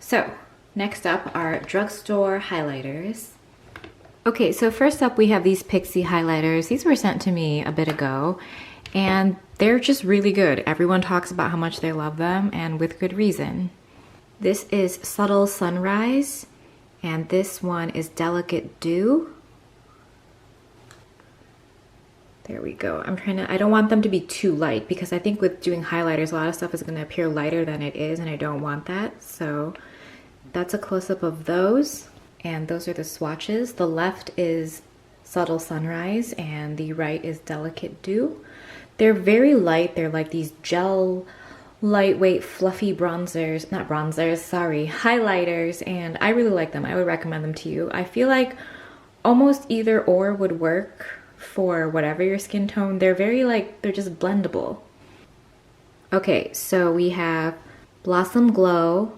So next up are drugstore highlighters. Okay, so first up we have these Pixie highlighters. These were sent to me a bit ago and they're just really good. Everyone talks about how much they love them and with good reason. This is Subtle Sunrise and this one is Delicate Dew. There we go. I don't want them to be too light because I think with doing highlighters, a lot of stuff is going to appear lighter than it is and I don't want that. So that's a close-up of those. And those are the swatches. The left is Subtle Sunrise and the right is Delicate Dew. They're very light. They're like these gel, lightweight, fluffy bronzers, not bronzers, sorry, highlighters. And I really like them. I would recommend them to you. I feel like almost either or would work for whatever your skin tone. They're they're just blendable. Okay, so we have Blossom Glow,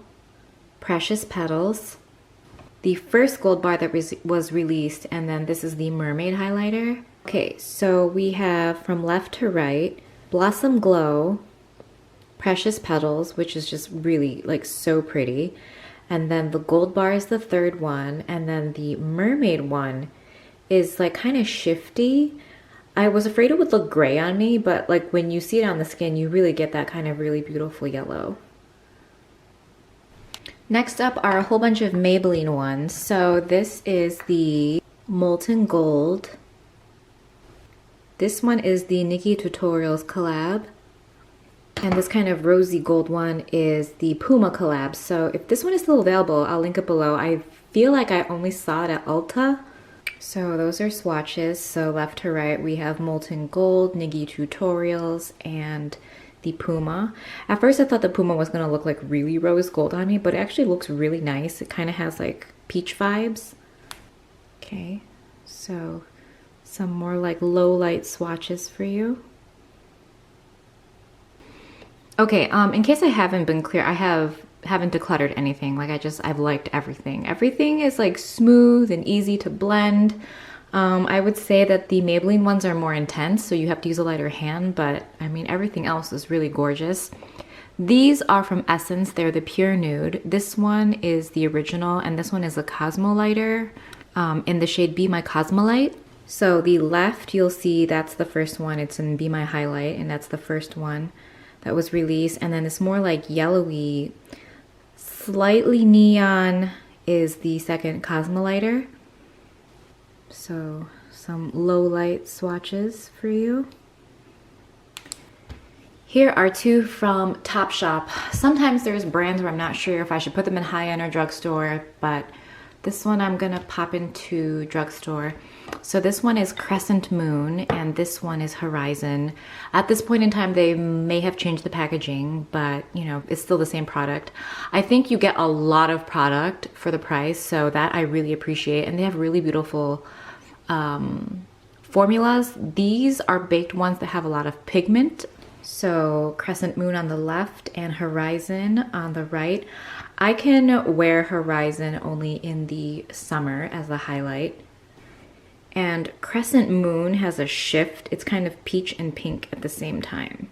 Precious Petals, the first gold bar that was released, and then this is the Mermaid highlighter. Okay, so we have from left to right, Blossom Glow, Precious Petals, which is just really like so pretty, and then the gold bar is the third one, and then the Mermaid one is like kind of shifty. I was afraid it would look gray on me, but like when you see it on the skin, you really get that kind of really beautiful yellow. Next up are a whole bunch of Maybelline ones. So this is the Molten Gold. This one is the Nikki Tutorials collab. And this kind of rosy gold one is the Puma collab. So if this one is still available, I'll link it below. I feel like I only saw it at Ulta. So those are swatches. So left to right, we have Molten Gold, Nikki Tutorials, and the Puma. At first I thought the Puma was going to look like really rose gold on me, but it actually looks really nice. It kind of has like peach vibes. Okay, so some more like low light swatches for you. Okay, in case I haven't been clear, I haven't decluttered anything. Like I've liked everything. Everything is like smooth and easy to blend. I would say that the Maybelline ones are more intense, so you have to use a lighter hand, but I mean, everything else is really gorgeous. These are from Essence. They're the Pure Nude. This one is the original, and this one is a Cosmo Lighter in the shade Be My Cosmolite. So the left, you'll see that's the first one. It's in Be My Highlight, and that's the first one that was released. And then this more like yellowy, slightly neon is the second Cosmo Lighter. So some low light swatches for you. Here are two from Topshop. Sometimes there's brands where I'm not sure if I should put them in high-end or drugstore, but this one I'm gonna pop into drugstore. So this one is Crescent Moon and this one is Horizon. At this point in time, they may have changed the packaging, but you know, it's still the same product. I think you get a lot of product for the price, so that I really appreciate. And they have really beautiful formulas. These are baked ones that have a lot of pigment. So Crescent Moon on the left and Horizon on the right. I can wear Horizon only in the summer as a highlight. And Crescent Moon has a shift. It's kind of peach and pink at the same time.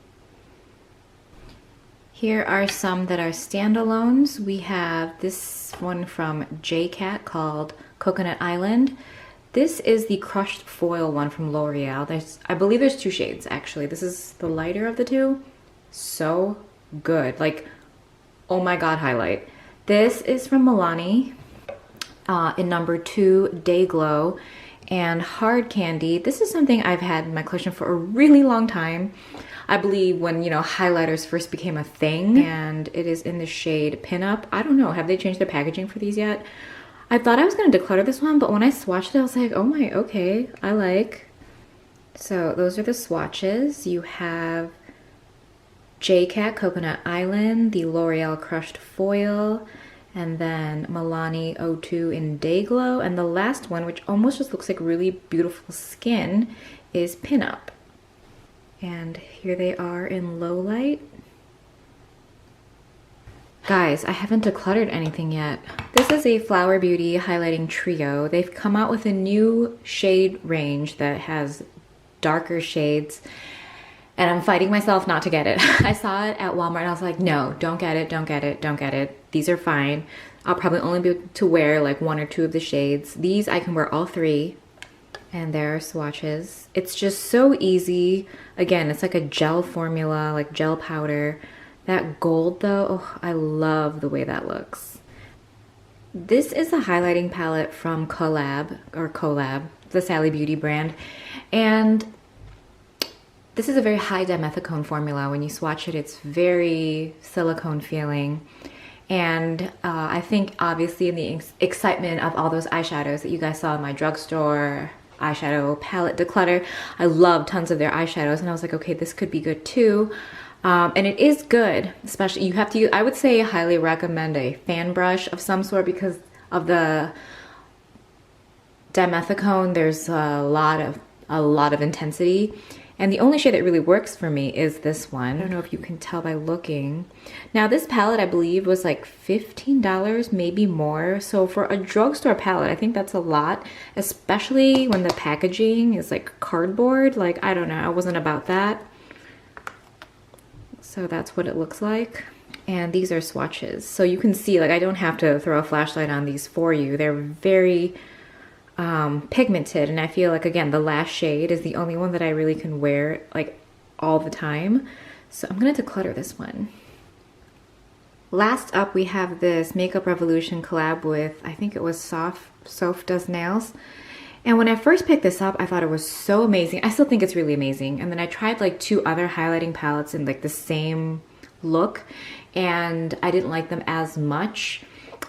Here are some that are standalones. We have this one from JCat called Coconut Island. This is the crushed foil one from L'Oreal. I believe there's two shades actually. This is the lighter of the two. So good. Like, oh my god, highlight. This is from Milani in number 2, Day Glow. And Hard Candy. This is something I've had in my collection for a really long time. I believe when, you know, highlighters first became a thing, and it is in the shade Pinup. I don't know, have they changed the packaging for these yet? I thought I was gonna declutter this one, but when I swatched it, I was like, oh my, okay, I like. So those are the swatches. You have JCat Coconut Island, the L'Oreal Crushed Foil, and then Milani 02 in Day Glow. And the last one, which almost just looks like really beautiful skin, is Pinup. And here they are in low light. Guys, I haven't decluttered anything yet. This is a Flower Beauty highlighting trio. They've come out with a new shade range that has darker shades, and I'm fighting myself not to get it. I saw it at Walmart and I was like, no, don't get it, don't get it, don't get it. these are fine. I'll probably only be able to wear like 1 or 2 of the shades. These I can wear all 3. And there are swatches. It's just so easy. Again, it's like a gel formula, like gel powder. That gold though, oh, I love the way that looks. This is a highlighting palette from Collab, the Sally Beauty brand. And this is a very high dimethicone formula. When you swatch it, it's very silicone feeling. And I think obviously in the excitement of all those eyeshadows that you guys saw in my drugstore eyeshadow palette declutter, I love tons of their eyeshadows, and I was like, okay, this could be good too. And it is good, especially you have to use, I would say highly recommend a fan brush of some sort because of the dimethicone. There's a lot of intensity. And the only shade that really works for me is this one. I don't know if you can tell by looking. Now this palette, I believe, was like $15, maybe more. So for a drugstore palette, I think that's a lot, especially when the packaging is like cardboard. Like, I don't know, I wasn't about that. So that's what it looks like. And these are swatches. So you can see, like, I don't have to throw a flashlight on these for you. They're very pigmented, and I feel like, again, the last shade is the only one that I really can wear like all the time. So I'm gonna declutter this one. Last up, we have this Makeup Revolution collab with, I think it was Soph Does Nails. And when I first picked this up, I thought it was so amazing. I still think it's really amazing. And then I tried like 2 other highlighting palettes in like the same look, and I didn't like them as much.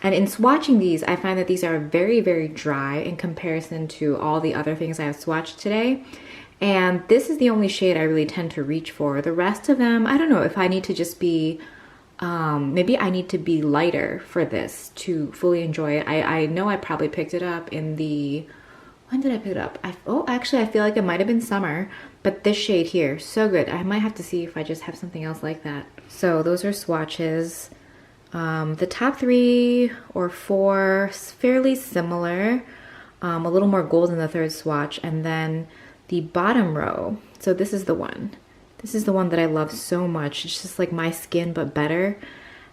And in swatching these, I find that these are very, very dry in comparison to all the other things I have swatched today. And this is the only shade I really tend to reach for. The rest of them, I don't know if I need to just be, maybe I need to be lighter for this to fully enjoy it. I know I probably picked it up in the, when did I pick it up? Actually, I feel like it might have been summer, but this shade here, so good. I might have to see if I just have something else like that. So those are swatches. The top 3 or 4 fairly similar, a little more gold in the 3rd swatch, and then the bottom row. So this is the one. This is the one that I love so much. It's just like my skin, but better.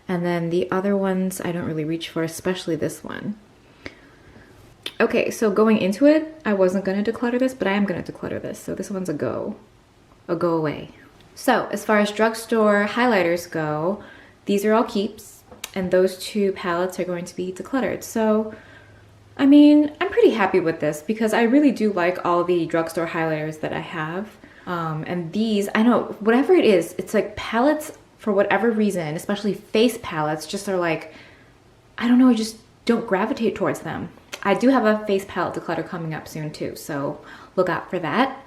And then the other ones I don't really reach for, especially this one. Okay, so going into it, I wasn't gonna declutter this, but I am gonna declutter this. So this one's a go away. So as far as drugstore highlighters go, these are all keeps. And those 2 palettes are going to be decluttered. So, I mean, I'm pretty happy with this because I really do like all the drugstore highlighters that I have. And these, I know, whatever it is, it's like palettes, for whatever reason, especially face palettes, just are like, I don't know, I just don't gravitate towards them. I do have a face palette declutter coming up soon too, so look out for that.